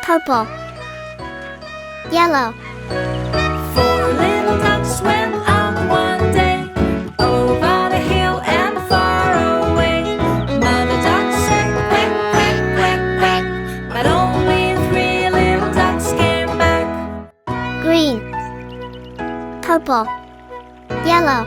purple, yellow. Four little ducks went out one day, over the hill and far away. Mother duck said quack, quack, quack, quack, but only three little ducks came back. Green, purple, yellow.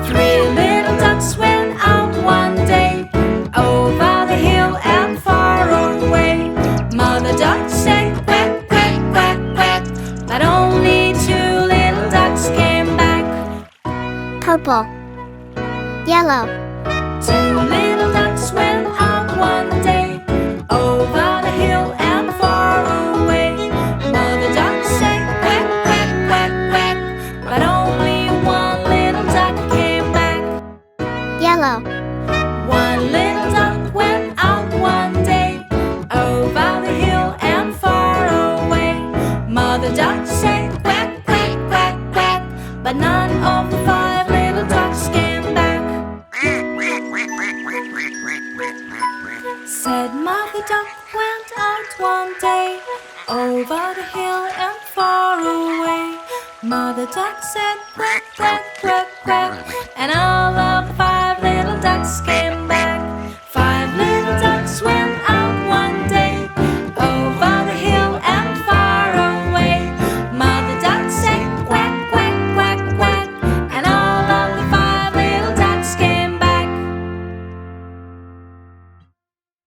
Three little ducks went out one day, over the hill and far away. Mother duck said quack, quack, quack, quack, but only two little ducks came back. Purple, yellow. Two little ducks went out one day, over the hill and far away. Mother duck said quack, quack, quack, quack, but only one little duck came back. Yellow, One little duck went out one day, over the hill and far away. Mother duck said quack, quack, quack, quack, but none of the five little ducks came back. Said Mother duck went out one day, over the hill and far away. Mother duck said quack, quack, quack, quack,